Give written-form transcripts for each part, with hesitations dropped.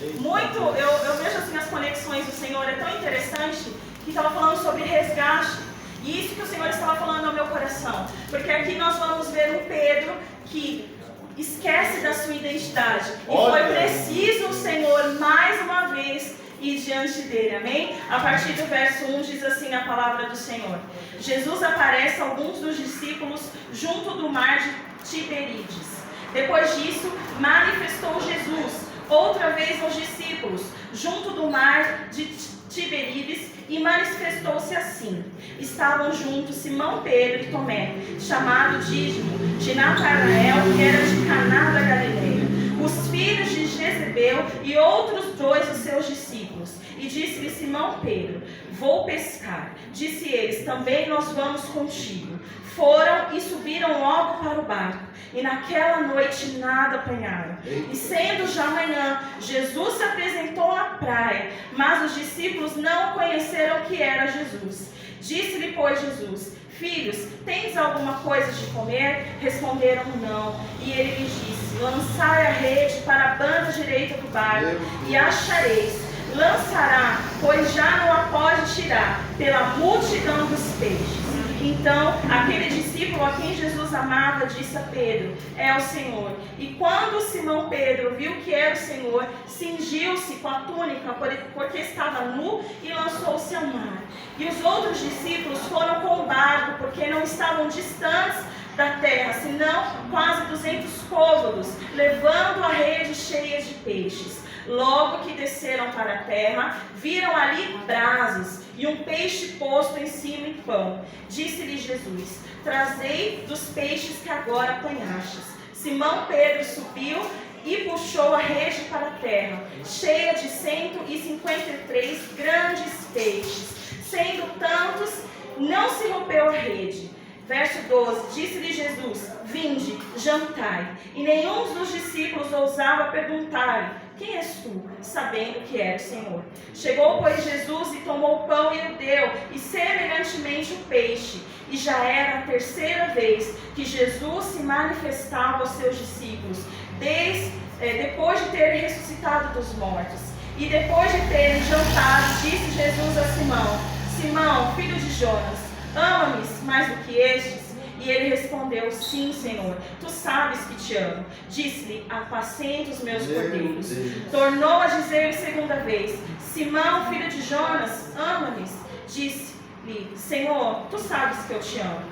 Eu vejo assim as conexões do Senhor, é tão interessante que estava falando sobre resgate. E isso que o Senhor estava falando ao meu coração. Porque aqui nós vamos ver um Pedro que esquece da sua identidade. E foi preciso o Senhor mais uma vez ir diante dele, amém? A partir do verso 1 diz assim a palavra do Senhor: Jesus aparece a alguns dos discípulos junto do mar de Tiberíades. Depois disso, manifestou Jesus outra vez aos discípulos junto do mar de Tiberíades e manifestou-se assim. Estavam juntos Simão Pedro e Tomé, chamado Dídimo, de Natanael, que era de Caná da Galileia, os filhos de Jezebel e outros dois dos seus discípulos. E disse-lhe Simão Pedro: vou pescar. Disse eles: também nós vamos contigo. Foram e subiram logo para o barco, e naquela noite nada apanharam. E sendo já manhã, Jesus se apresentou na praia, mas os discípulos não conheceram que era Jesus. Disse-lhe, pois, Jesus: filhos, tens alguma coisa de comer? Responderam: não. E ele lhes disse: lançai a rede para a banda direita do barco, e achareis. Lançará, pois já não a pode tirar, pela multidão dos peixes. Então, aquele discípulo a quem Jesus amava disse a Pedro: é o Senhor. E quando Simão Pedro viu que era o Senhor, cingiu-se com a túnica, porque estava nu, e lançou-se ao mar. E os outros discípulos foram com o barco, porque não estavam distantes da terra, senão quase 200 côvados, levando a rede cheia de peixes. Logo que desceram para a terra, viram ali brasas e um peixe posto em cima em pão. Disse-lhe Jesus: trazei dos peixes que agora apanhastes. Simão Pedro subiu e puxou a rede para a terra, cheia de 153 grandes peixes. Sendo tantos, não se rompeu a rede. Verso 12, disse-lhe Jesus: vinde, jantai. E nenhum dos discípulos ousava perguntar-lhe: quem és tu? Sabendo que era o Senhor. Chegou, pois, Jesus e tomou o pão e o deu, e semelhantemente o peixe. E já era a terceira vez que Jesus se manifestava aos seus discípulos, depois de ter ressuscitado dos mortos. E depois de terem jantado, disse Jesus a Simão: Simão, filho de Jonas, ama-me mais do que estes? E ele respondeu: sim, Senhor, tu sabes que te amo. Disse-lhe: apacenta os meus cordeiros. Tornou a dizer-lhe segunda vez: Simão, filho de Jonas, ama-me? Disse-lhe: Senhor, tu sabes que eu te amo.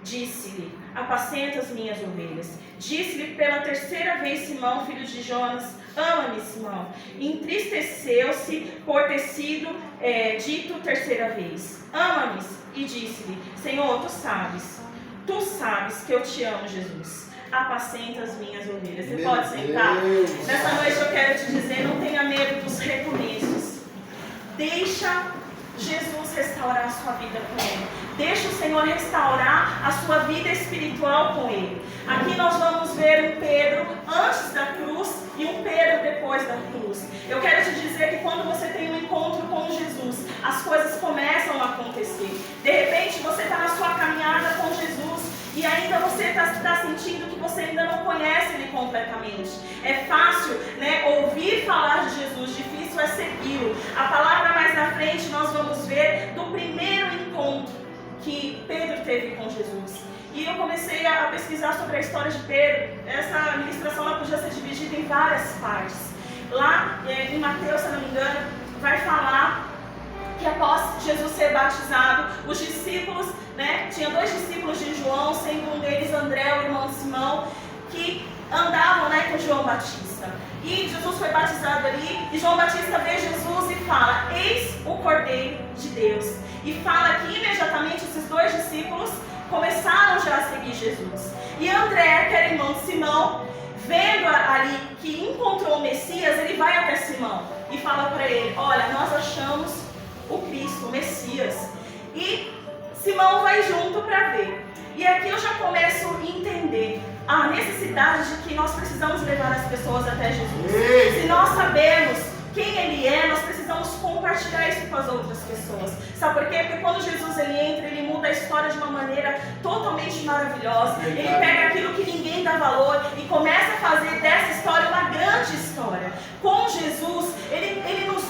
Disse-lhe: apacenta as minhas ovelhas. Disse-lhe pela terceira vez Simão, filho de Jonas: ama-me, Simão. Entristeceu-se por ter sido dito terceira vez: ama-me. E disse-lhe: Senhor, tu sabes que eu te amo, Jesus. Apacenta as minhas ovelhas. Você pode sentar? Nessa noite eu quero te dizer: não tenha medo dos recomeços. Deixa Jesus restaurar a sua vida com Ele. Deixa o Senhor restaurar a sua vida espiritual com Ele. Aqui nós vamos ver um Pedro antes da cruz e um Pedro depois da cruz. Eu quero te dizer que quando você tem um encontro com Jesus, as coisas começam a acontecer. De repente você está na sua caminhada com Jesus e ainda você está sentindo que você ainda não conhece Ele completamente. É fácil, ouvir falar de Jesus, difícil é segui-lo. A palavra mais na frente nós vamos ver do primeiro encontro que Pedro teve com Jesus. E eu comecei a pesquisar sobre a história de Pedro. Essa ministração ela podia ser dividida em várias partes. Lá em Mateus, se não me engano, vai falar que após Jesus ser batizado, os discípulos, tinha 2 discípulos de João, sendo um deles André, o irmão de Simão, que andavam com João Batista. E Jesus foi batizado ali, e João Batista vê Jesus e fala: eis o Cordeiro de Deus. E fala que imediatamente esses 2 discípulos começaram já a seguir Jesus. E André, que era irmão de Simão, vendo ali que encontrou o Messias, ele vai até Simão e fala para ele: olha, nós achamos o Cristo, o Messias. E Simão vai junto para ver. E aqui eu já começo a entender a necessidade de que nós precisamos levar as pessoas até Jesus. Se nós sabemos quem Ele é, nós precisamos compartilhar isso com as outras pessoas. Sabe por quê? Porque quando Jesus entra, Ele muda a história de uma maneira totalmente maravilhosa. Ele pega aquilo que ninguém dá valor e começa a fazer dessa história uma grande história. Com Jesus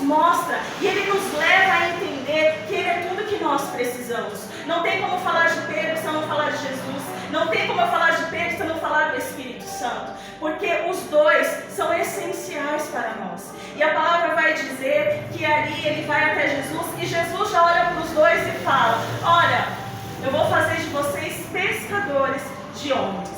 mostra e Ele nos leva a entender que Ele é tudo que nós precisamos. Não tem como falar de Pedro se eu não falar de Jesus. Não tem como eu falar de Pedro se eu não falar do Espírito Santo. Porque os dois são essenciais para nós. E a palavra vai dizer que ali ele vai até Jesus e Jesus já olha para os dois e fala: olha, eu vou fazer de vocês pescadores de homens.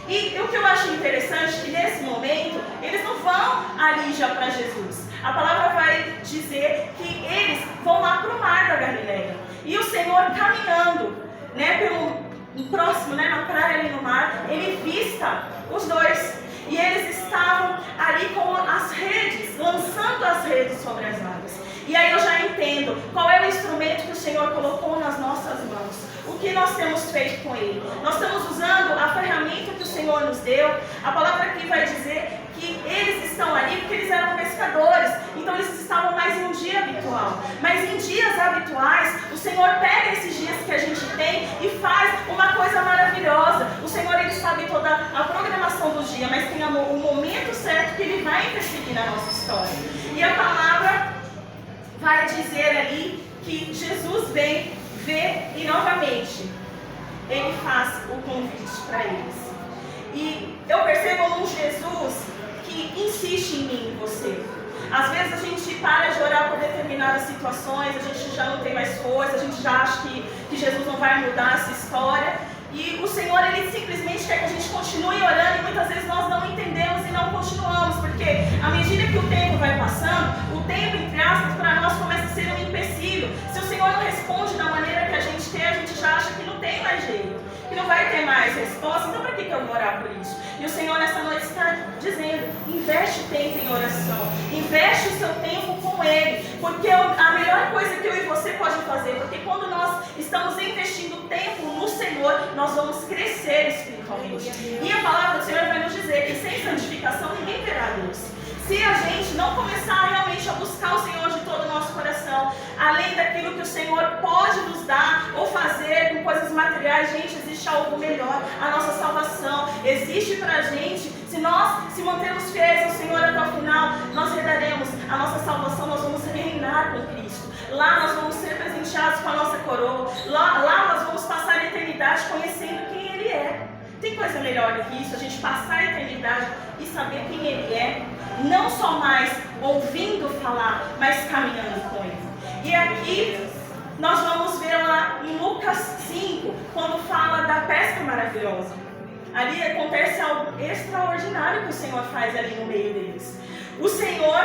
E o que eu acho interessante é que nesse momento eles não vão ali já para Jesus. A palavra vai dizer que eles vão lá para o mar da Galileia. E o Senhor caminhando, pelo próximo, na praia ali no mar, ele vista os dois. E eles estavam ali com as redes, lançando as redes sobre as águas. E aí eu já entendo qual é o instrumento que o Senhor colocou nas nossas mãos. O que nós temos feito com ele? Nós estamos usando a ferramenta que o Senhor nos deu. A palavra aqui vai dizer que eles estão ali porque eles eram pescadores. Então eles estavam mais em um dia habitual. Mas em dias habituais, o Senhor pega esses dias que a gente tem e faz uma coisa maravilhosa. O Senhor, ele sabe toda a programação do dia, mas tem o momento certo que ele vai interferir na nossa história. E a palavra vai dizer ali que Jesus vem ver e novamente ele faz o convite para eles. E eu percebo um Jesus que insiste em mim e em você. Às vezes a gente para de orar por determinadas situações, a gente já não tem mais força, a gente já acha que Jesus não vai mudar essa história. E o Senhor, ele simplesmente quer que a gente continue orando e muitas vezes nós não entendemos e não continuamos, porque à medida que o tempo vai passando, o tempo, entre aspas, para nós começa a ser um empecilho. Se o Senhor não responde da maneira que a gente quer, a gente já acha que não tem mais jeito, que não vai ter mais resposta, então para que eu vou orar por isso? E o Senhor nessa noite está dizendo: investe tempo em oração, investe o seu tempo com Ele, porque a melhor coisa que eu e você pode fazer, porque quando nós estamos investindo tempo no Senhor, nós vamos crescer espiritualmente. E a palavra do Senhor vai nos dizer que sem santificação ninguém verá Deus. Se a gente não começar realmente a buscar o Senhor de todo o nosso coração, além daquilo que o Senhor pode nos dar ou fazer com coisas materiais, gente, existe algo melhor. A nossa salvação existe pra gente. Se nós se mantermos fiéis ao Senhor até o final, nós herdaremos a nossa salvação, nós vamos reinar com Cristo. Lá nós vamos ser presenteados com a nossa coroa. Lá nós vamos passar a eternidade conhecendo quem Ele é. Tem coisa melhor do que isso? A gente passar a eternidade e saber quem Ele é. Não só mais ouvindo falar, mas caminhando com Ele. E aqui nós vamos ver lá em Lucas 5, quando fala da pesca maravilhosa. Ali acontece algo extraordinário que o Senhor faz ali no meio deles. O Senhor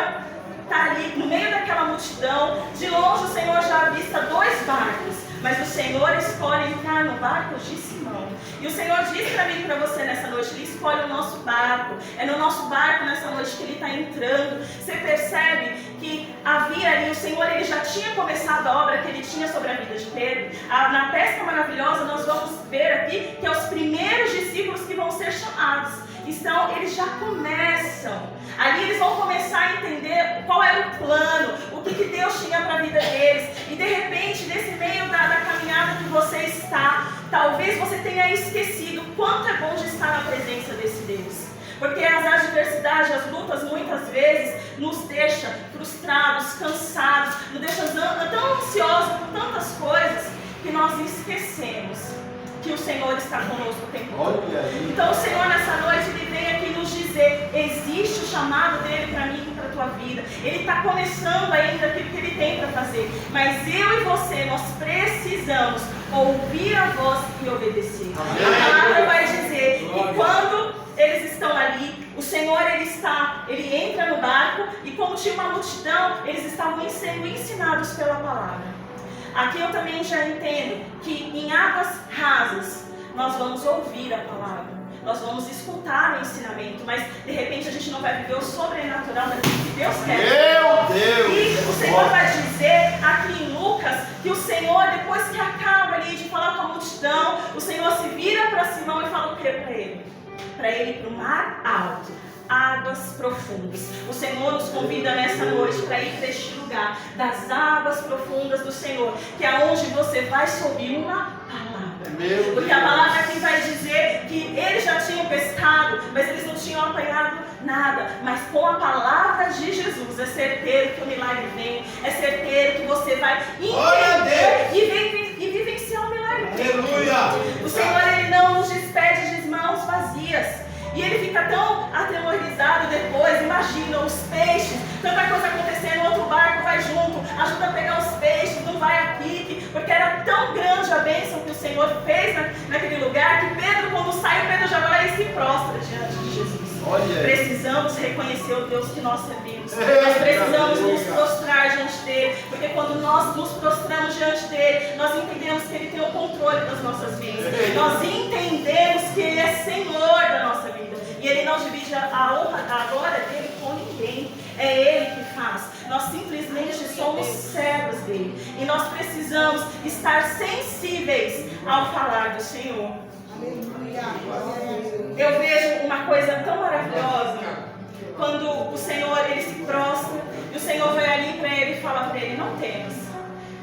está ali no meio daquela multidão. De longe o Senhor já avista 2 barcos, mas o Senhor escolhe entrar no barco de Simão. E o Senhor diz para mim e para você nessa noite: Ele escolhe o nosso barco. É no nosso barco nessa noite que Ele está entrando. Você percebe que havia ali, o Senhor, Ele já tinha começado a obra que Ele tinha sobre a vida de Pedro. Na pesca maravilhosa nós vamos ver aqui que é os primeiros discípulos que vão ser chamados. Então eles já começam. Ali eles vão começar a entender qual era o plano, o que Deus tinha para a vida deles. E de repente, nesse meio da caminhada que você está, talvez você tenha esquecido quanto é bom de estar na presença desse Deus. Porque as adversidades, as lutas, muitas vezes nos deixam frustrados, cansados, nos deixam tão ansiosos com tantas coisas, que nós esquecemos que o Senhor está conosco o tempo todo. Então o Senhor nessa noite, Ele vem aqui nos dizer: existe o chamado dEle para mim e para a tua vida. Ele está começando ainda aquilo que Ele tem para fazer. Mas eu e você, nós precisamos ouvir a voz e obedecer. A palavra vai dizer que quando eles estão ali, o Senhor, Ele entra no barco, e como tinha uma multidão, eles estavam sendo ensinados pela palavra. Aqui eu também já entendo que em águas rasas nós vamos ouvir a palavra, nós vamos escutar o ensinamento, mas de repente a gente não vai viver o sobrenatural daquilo que Deus quer. Meu Deus! E o Senhor vai dizer aqui em Lucas que o Senhor, depois que acaba ali de falar com a multidão, o Senhor se vira para Simão e fala o que para ele? Para ele ir para o mar alto, águas profundas. O Senhor nos convida nessa noite para ir para este lugar das águas profundas do Senhor, que é onde você vai ouvir uma palavra. Porque a palavra aqui vai dizer que eles já tinham pescado, mas eles não tinham apanhado nada. Mas com a palavra de Jesus é certeiro que o milagre vem é certeiro, que você vai entender e vivenciar o milagre. Aleluia! O Senhor, Ele não nos despede de mãos vazias. E ele fica tão atemorizado depois, imagina os peixes, tanta coisa acontecendo, outro barco vai junto, ajuda a pegar os peixes, não vai a pique, porque era tão grande a bênção que o Senhor fez naquele lugar, que Pedro, quando sai, Pedro já vai e se prostra diante de Jesus. Precisamos reconhecer o Deus que nós servimos. Nós precisamos nos prostrar diante dele, porque quando nós nos prostramos diante dele, nós entendemos que ele tem o controle das nossas vidas. Nós entendemos que ele é Senhor da nossa vida. E ele não divide a honra, a glória dele com ninguém. É ele que faz. Nós simplesmente somos servos dele. E nós precisamos estar sensíveis ao falar do Senhor. Eu vejo uma coisa tão maravilhosa quando o Senhor, ele se prostra e o Senhor vai ali para ele e fala para ele: não temas.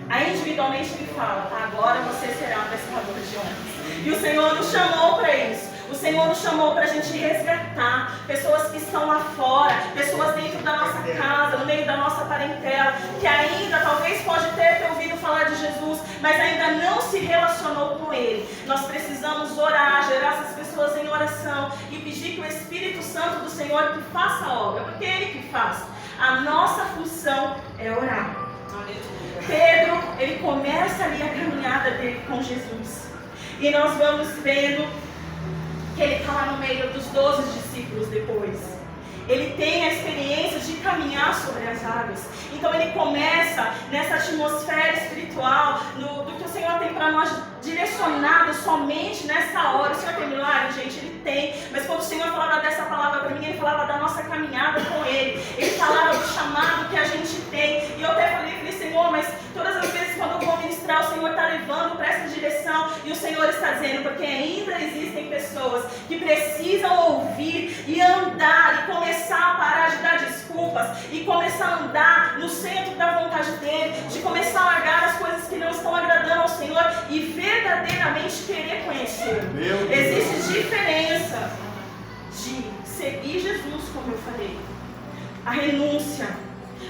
Aí individualmente ele fala: agora você será um pescador de homens. E o Senhor nos chamou para isso. O Senhor nos chamou para a gente resgatar pessoas que estão lá fora, pessoas dentro da nossa casa, no meio da nossa parentela, que ainda talvez pode ter ouvido falar de Jesus, mas ainda não se relacionou com Ele. Nós precisamos orar, gerar essas pessoas em oração e pedir que o Espírito Santo do Senhor que faça a obra, porque é Ele que faz. A nossa função é orar. Pedro, ele começa ali a caminhada dele com Jesus. E nós vamos vendo que ele está lá no meio dos 12 discípulos depois. Ele tem a experiência de caminhar sobre as águas. Então ele começa nessa atmosfera espiritual, do que o Senhor tem para nós direcionado somente nessa hora. O Senhor tem milagre, gente? Ele tem. Mas quando o Senhor falava dessa palavra para mim, Ele falava da nossa caminhada com Ele. Ele falava do chamado que a gente tem. E eu até falei, Senhor, mas todas as vezes quando eu vou ministrar, o Senhor está levando para essa direção. E o Senhor está dizendo, porque ainda existem pessoas que precisam ouvir e andar e começar a parar de dar desculpas e começar a andar no centro da vontade dEle, de começar a largar as coisas que não estão agradando ao Senhor e verdadeiramente querer conhecer. Existe diferença de seguir Jesus, como eu falei, a renúncia.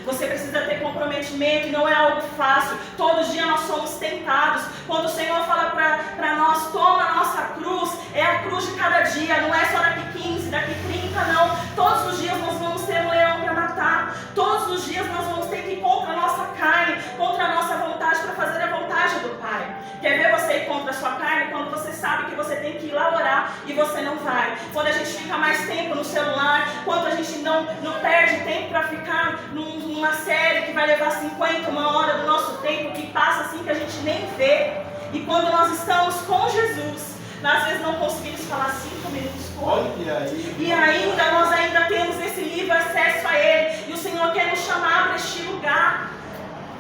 Você precisa ter comprometimento e não é algo fácil. Todos os dias nós somos tentados. Quando o Senhor fala para nós, toma a nossa cruz, é a cruz de cada dia. Não é só daqui 15, daqui 30, não. Todos os dias nós vamos ter um leão para matar. Todos os dias nós vamos ter que ir contra a nossa carne, contra a nossa vontade, para fazer a vontade do Pai. Quer ver você ir contra a sua carne? Quando você sabe que você tem que ir lá orar e você não vai. Quando a gente fica mais tempo no celular, quando a gente não perde tempo para ficar numa série que vai levar 50, uma hora do nosso tempo, que passa assim que a gente nem vê. E quando nós estamos com Jesus, nós às vezes não conseguimos falar 5 minutos com Ele. E ainda, nós ainda temos esse livre acesso a Ele. E o Senhor quer nos chamar para este lugar.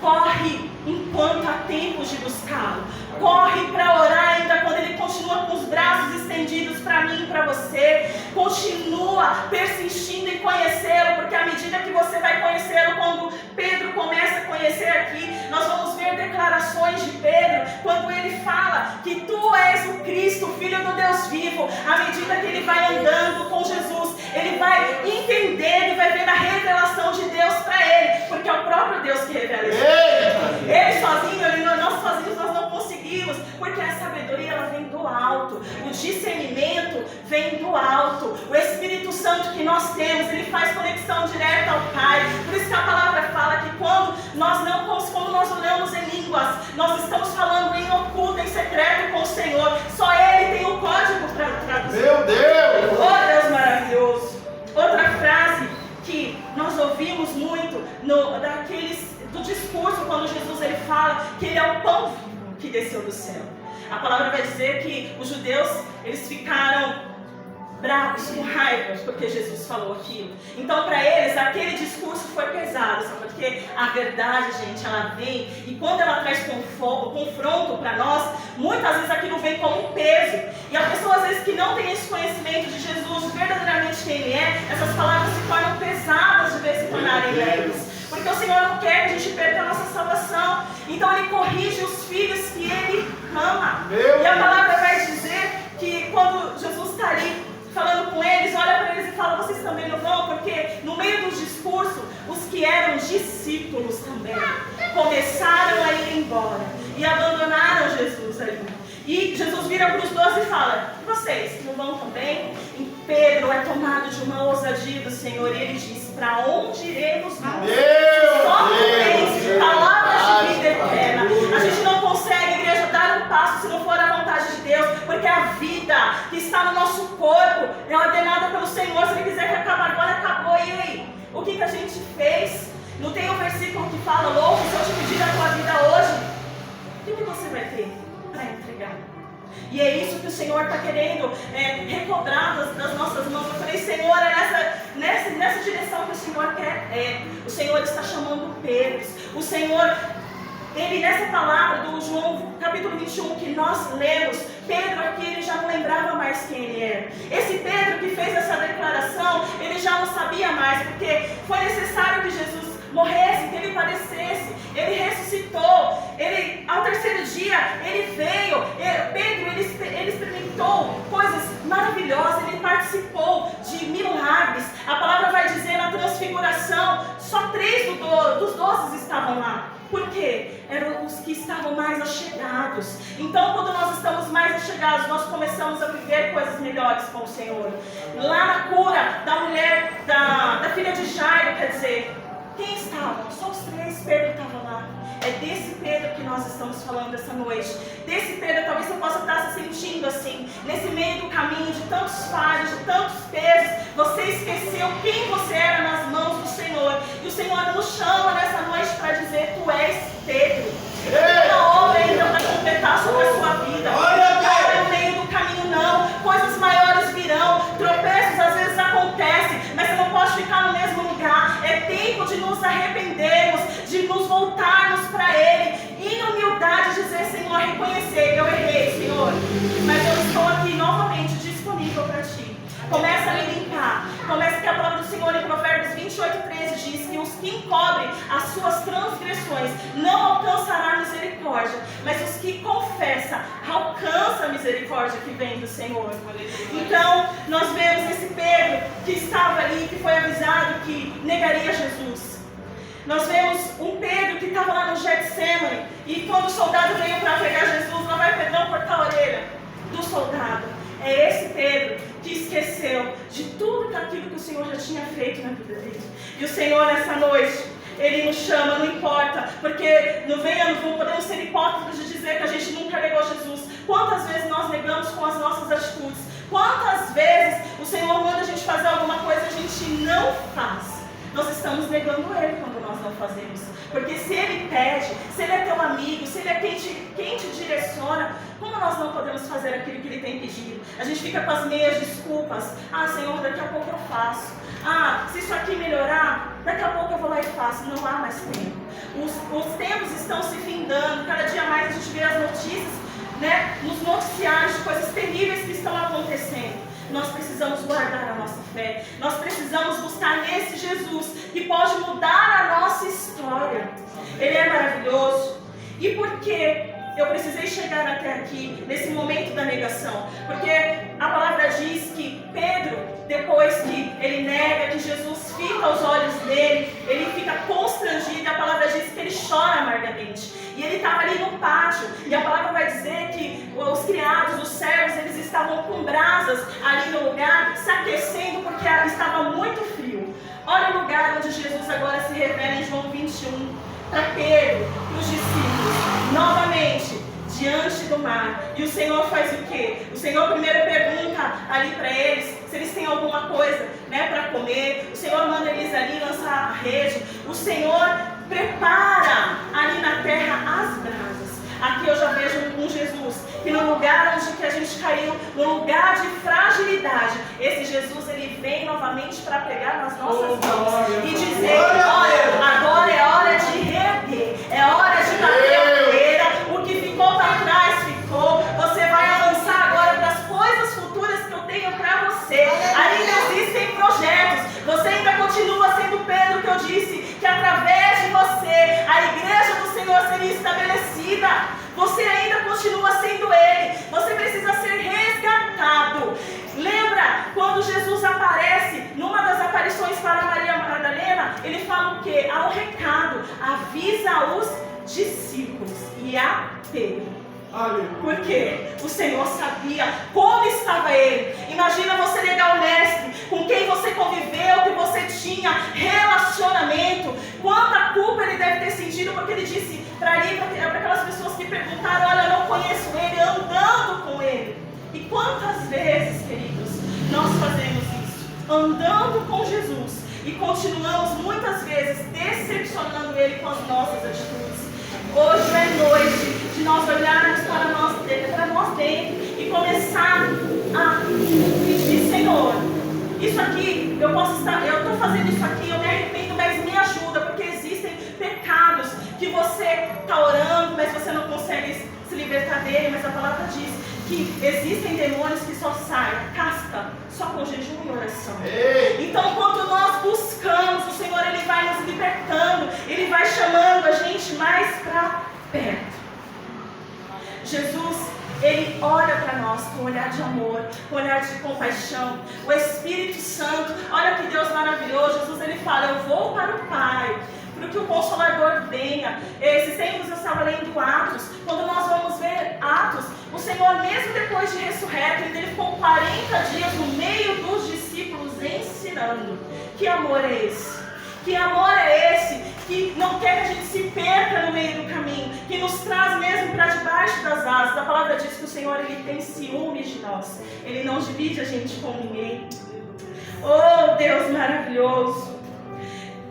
Corre enquanto há tempo de buscá-lo. Corre para orar ainda quando Ele continua com os braços estendidos para mim e para você. Continua persistindo em conhecê-lo, porque à medida que você vai conhecê-lo, quando Pedro começa a conhecer aqui, nós vamos ver declarações de Pedro, quando ele fala que tu és o Cristo, o Filho do Deus vivo. À medida que ele vai andando com Jesus, ele vai entender e vai ver a revelação de Deus para ele, porque é o próprio Deus que revela isso. Ele sozinho, nós sozinhos nós não conseguimos, porque a sabedoria ela vem do alto, o discernimento vem do alto. O Espírito Santo que nós temos, ele faz conexão direta ao Pai. Por isso que a palavra fala que quando nós oramos em línguas, nós estamos falando em oculto, em secreto com o Senhor. Só Ele tem o código para traduzir. Meu Deus! Oh, Deus maravilhoso! Outra frase que nós ouvimos muito do discurso, quando Jesus ele fala que Ele é o pão vivo que desceu do céu. A palavra vai dizer que os judeus, eles ficaram bravos, com raiva, porque Jesus falou aquilo. Então, para eles, aquele discurso foi pesado, sabe? Porque a verdade, gente, ela vem, e quando ela traz confronto para nós, muitas vezes aquilo vem como um peso. E a pessoa, às vezes, que não tem esse conhecimento de Jesus, verdadeiramente quem Ele é, essas palavras se tornam pesadas de vez se tornarem leves. Porque o Senhor não quer que a gente perca a nossa salvação. Então Ele corrige os filhos que Ele ama. E a palavra vai dizer que quando Jesus está ali falando com eles, olha para eles e fala, vocês também não vão? Porque no meio do discurso, os que eram discípulos discípulos também começaram a ir embora e abandonaram Jesus ali. E Jesus vira para os 12 e fala: vocês não vão também? E Pedro é tomado de uma ousadia do Senhor e ele diz: para onde iremos nós? Só tens palavras de vida eterna. A gente não consegue, igreja, dar um passo se não for a vontade de Deus, porque a vida que está no nosso corpo é ordenada pelo Senhor. Se Ele quiser que acabe agora, acabou. E aí? O que a gente fez? Não tem um versículo que fala: louco, se eu te pedir a tua vida hoje, o que você vai ter para entregar? E é isso que o Senhor está querendo recobrar das nossas mãos. Eu falei: Senhor, é nessa direção que o Senhor quer. O Senhor está chamando Pedro. O Senhor, Ele nessa palavra do João capítulo 21 que nós lemos, Pedro aqui, ele já não lembrava mais quem ele era. Esse Pedro que fez essa declaração, ele já não sabia mais, porque foi necessário que Jesus morresse, que ele padecesse. Ele ressuscitou. Ele, ao terceiro dia, ele veio. Pedro, ele experimentou coisas maravilhosas. Ele participou de milagres. A palavra vai dizer na transfiguração, só 3 dos 12 estavam lá. Por quê? Eram os que estavam mais achegados. Então, quando nós estamos mais achegados, nós começamos a viver coisas melhores com o Senhor. Lá na cura da mulher, da filha de Jairo, quer dizer, quem estavam? Só os 3, Pedro estava lá. É desse Pedro que nós estamos falando essa noite. Desse Pedro, talvez você possa estar se sentindo assim, nesse meio do caminho, de tantos falhos, de tantos pesos. Você esqueceu quem você era nas mãos do Senhor. E o Senhor nos chama nessa noite para dizer: tu és Pedro. Tem uma obra ainda para completar sobre a sua vida. Não para no meio do caminho, não. Coisas maiores virão. Tropeços às vezes acontecem, mas você não pode ficar no mesmo lugar. É tempo de nos arrependermos, de nos voltarmos para Ele, e em humildade dizer: Senhor, reconhecer, eu errei, Senhor, mas eu estou aqui novamente disponível para Ti. Começa a me limpar. Começa que a palavra do Senhor em Provérbios 28:13 diz que os que encobrem as suas transgressões não alcançarão misericórdia, mas os que confessam alcançam a misericórdia que vem do Senhor. Então, nós vemos esse Pedro que estava ali, que foi avisado que negaria Jesus. Nós vemos um Pedro que estava lá no Getsemane, e quando o soldado veio para pegar Jesus, lá vai Pedrão cortar a orelha do soldado. É esse Pedro que esqueceu de tudo aquilo que o Senhor já tinha feito na vida dele. E o Senhor nessa noite, Ele nos chama, não importa, porque não podemos ser hipócritas de dizer que a gente nunca negou Jesus. Quantas vezes nós negamos com as nossas atitudes? Quantas vezes o Senhor manda a gente fazer alguma coisa e a gente não faz? Nós estamos negando Ele quando nós não fazemos. Porque se Ele pede, se Ele é teu amigo, se Ele é quem te direciona, como nós não podemos fazer aquilo que Ele tem pedido? A gente fica com as meias desculpas. Ah, Senhor, daqui a pouco eu faço. Ah, se isso aqui melhorar, daqui a pouco eu vou lá e faço. Não há mais tempo. Os tempos estão se findando. Cada dia mais a gente vê as notícias, nos noticiários de coisas terríveis que estão acontecendo. Nós precisamos guardar a nossa fé. Nós precisamos buscar nesse Jesus que pode mudar a nossa história. Ele é maravilhoso. E por que eu precisei chegar até aqui, nesse momento da negação? Porque a palavra diz que Pedro, depois que ele nega, que Jesus fita aos olhos dele, ele fica constrangido. A palavra diz que ele chora amargamente. E ele estava ali no pátio, e a palavra vai dizer que os criados, os servos, eles estavam com brasas ali no lugar, se aquecendo porque estava muito frio. Olha o lugar onde Jesus agora se revela em João 21, para Pedro, para os discípulos, novamente, diante do mar. E o Senhor faz o quê? O Senhor primeiro pergunta ali para eles se eles têm alguma coisa para comer. O Senhor manda eles ali lançar a rede. O Senhor prepara ali na terra as brasas. Aqui eu já vejo um Jesus que no lugar onde que a gente caiu, no lugar de fragilidade, esse Jesus, ele vem novamente para pegar nas nossas mãos e dizer: olha, agora é hora de reerguer, é hora de bater a poeira, o que ficou para trás ficou, você vai avançar agora para as coisas futuras que eu tenho para você. Ainda existem projetos, você ainda continua sendo Pedro, que eu disse que através de você a igreja do Senhor seria estabelecida. Você ainda continua sendo Ele. Você precisa ser resgatado. Lembra quando Jesus aparece, numa das aparições para Maria Madalena, ele fala o quê? Há um recado, avisa os discípulos e a Pedro. Por quê? O Senhor sabia como estava ele. Imagina você negar o mestre, com quem você conviveu, que você tinha relacionamento. Quanta culpa ele deve ter sentido, porque ele disse para aquelas pessoas que perguntaram: olha, eu não conheço ele, andando com ele. E quantas vezes, queridos, nós fazemos isso? Andando com Jesus e continuamos muitas vezes decepcionando ele com as nossas atitudes. Hoje é noite de nós olharmos para nós dentro e começar a pedir: Senhor, isso aqui, eu estou fazendo isso aqui, eu me arrependo, mas me ajuda, porque existem pecados que você está orando, mas você não consegue se libertar dele, mas a palavra diz que existem demônios que só saem, casca, só com jejum e oração. Então, quando nós buscamos, o Senhor, ele vai nos libertando, ele vai chamando a gente mais para perto. Jesus, ele olha para nós com um olhar de amor, com um olhar de compaixão. O Espírito Santo, olha que Deus maravilhoso. Jesus, ele fala: eu vou para o Pai, para que o Consolador venha. Esses tempos eu estava lendo Atos. Quando nós vamos ver Atos, o Senhor, mesmo depois de ressurreto, ele ficou 40 dias no meio dos discípulos ensinando. Que amor é esse? Que amor é esse que não quer que a gente se perca no meio do caminho, que nos traz mesmo para debaixo das asas? A palavra diz que o Senhor, ele tem ciúmes de nós. Ele não divide a gente com ninguém. Oh, Deus maravilhoso!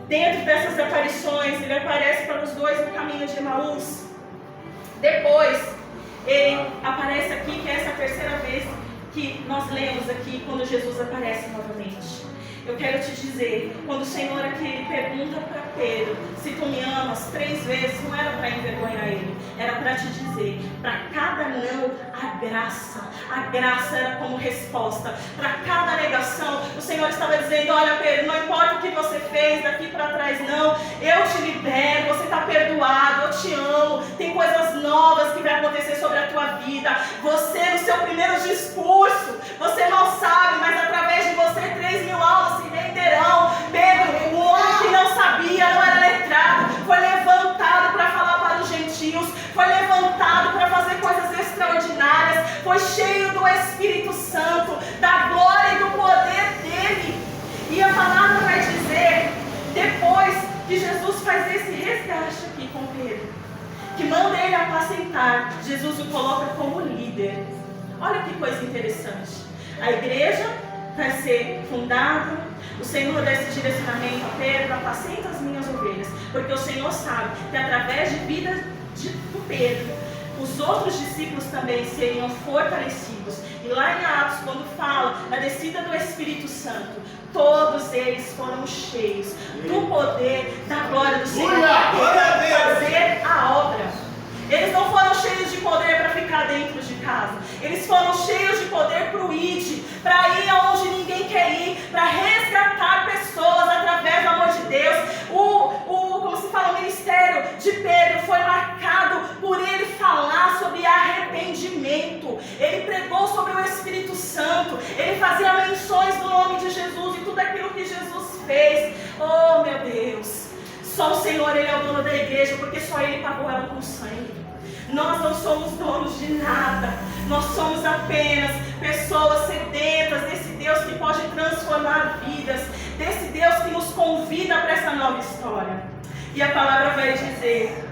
Dentro dessas aparições, ele aparece para os dois no caminho de Emaús. Depois, ele aparece aqui, que é essa terceira vez que nós lemos aqui, quando Jesus aparece novamente. Eu quero te dizer, quando o Senhor aqui ele pergunta para Pedro: se tu me amas 3 vezes, não era para envergonhar ele, era para te dizer, para cada não, a graça era como resposta. Para cada negação, o Senhor estava dizendo: olha, Pedro, não importa o que você fez daqui para trás, não, eu te libero, você está perdoado, eu te amo, tem coisas novas que vai acontecer sobre a tua vida. Você, no seu primeiro discurso, você não sabe, mas através de você 3.000 almas se renderão. Pedro, o homem que não sabia, não era letrado, foi levantado para falar para os gentios, foi levantado para fazer coisas extraordinárias, foi cheio do Espírito Santo, da glória e do poder dele. E a palavra vai dizer, depois que Jesus faz esse resgate aqui com Pedro, que manda ele apacentar, Jesus o coloca como líder. Olha que coisa interessante. A igreja vai ser fundada. O Senhor dá esse direcionamento a Pedro: apacenta as minhas ovelhas. Porque o Senhor sabe que através de vida do Pedro, os outros discípulos também seriam fortalecidos. E lá em Atos, quando fala da descida do Espírito Santo, todos eles foram cheios do poder, da glória do Senhor, para fazer a obra. Eles não foram cheios de poder para ficar dentro de casa. Eles foram cheios de poder para o ID, para ir aonde ninguém quer ir, para resgatar pessoas através do amor de Deus. Como se fala, o ministério de Pedro foi marcado por ele falar sobre arrependimento. Ele pregou sobre o Espírito Santo. Ele fazia menções do nome de Jesus e tudo aquilo que Jesus fez. Oh, meu Deus! Só o Senhor, ele é o dono da igreja, porque só ele pagou ela com sangue. Nós não somos donos de nada. Nós somos apenas pessoas sedentas desse Deus que pode transformar vidas, desse Deus que nos convida para essa nova história. E a palavra vai dizer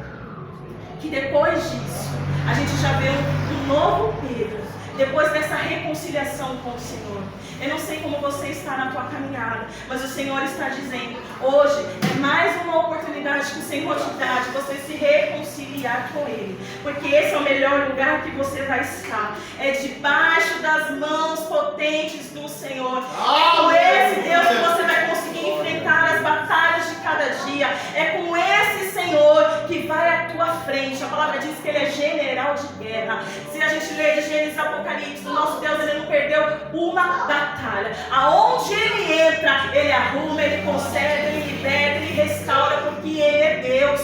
que depois disso, a gente já vê um novo Pedro, depois dessa reconciliação com o Senhor. Eu não sei como você está na tua caminhada, mas o Senhor está dizendo: hoje é mais uma oportunidade que o Senhor te dá de você se reconciliar com Ele, porque esse é o melhor lugar que você vai estar, é debaixo das mãos potentes do Senhor. É com esse Deus que você vai conseguir enfrentar as batalhas de cada dia, é com esse Senhor que vai à tua frente. A palavra diz que Ele é general de guerra. Se a gente lê de Gênesis e Apocalipse, o nosso Deus, Ele não perdeu uma batalha. Aonde Ele entra, Ele arruma, Ele concede, Ele liberta, Ele restaura, porque Ele é Deus.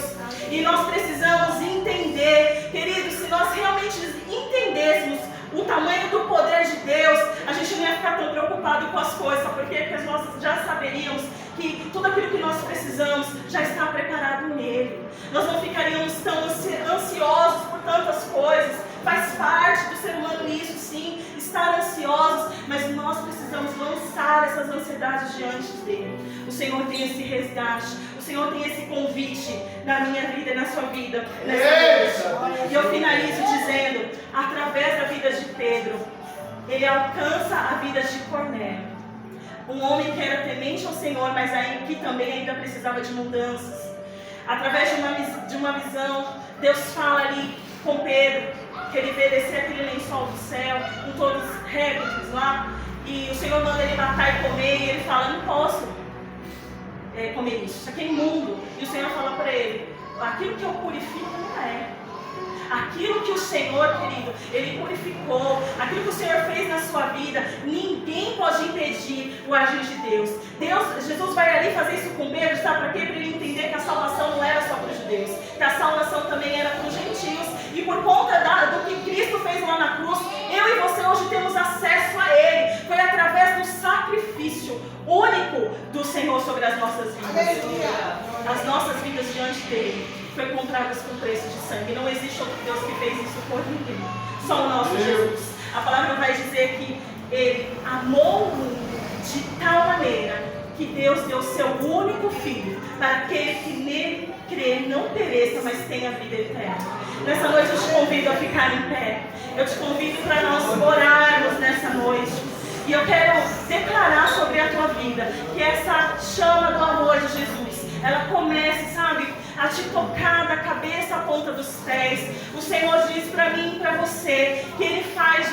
E nós precisamos entender, queridos, se nós realmente entendêssemos o tamanho do poder de Deus, a gente não ia ficar tão preocupado com as coisas, sabe por quê? Porque nós já saberíamos que tudo aquilo que nós precisamos já está preparado nele. Nós não ficaríamos tão ansiosos por tantas coisas. Faz parte do ser humano isso, sim, estar ansiosos, mas nós precisamos lançar essas ansiedades diante dele. O Senhor tem esse resgate, o Senhor tem esse convite na minha vida e na sua vida nessa noite. E eu finalizo dizendo, através da vida de Pedro, ele alcança a vida de Cornélio. Um homem que era temente ao Senhor, mas aí, que também ainda precisava de mudanças. Através de uma visão, Deus fala ali com Pedro, que ele vê descer aquele lençol do céu, com todos os répteis lá, e o Senhor manda ele matar e comer, e ele fala, não posso comer isso aqui é imundo. E o Senhor fala para ele, aquilo que eu purifico não é. Aquilo que o Senhor, querido, Ele purificou, aquilo que o Senhor fez na sua vida, ninguém pode impedir o agir de Deus. Jesus vai ali fazer isso com Pedro, sabe para quê? Para ele entender que a salvação não era só para os judeus, que a salvação também era para os gentios. E por conta do que Cristo fez lá na cruz, eu e você hoje temos acesso a Ele. Foi através do sacrifício único do Senhor sobre as nossas vidas. As nossas vidas diante dEle foi compradas com preço de sangue. Não existe outro Deus que fez isso por ninguém. Só o nosso Jesus. A palavra vai dizer que Ele amou o mundo de tal maneira que Deus deu o seu único Filho para aquele que nele crê não pereça, mas tenha vida eterna. Nessa noite eu te convido a ficar em pé. Eu te convido para nós orarmos nessa noite. E eu quero declarar sobre a tua vida que essa chama do amor de Jesus, ela comece, sabe, a te tocar da cabeça à ponta dos pés. O Senhor diz para mim e para você que Ele faz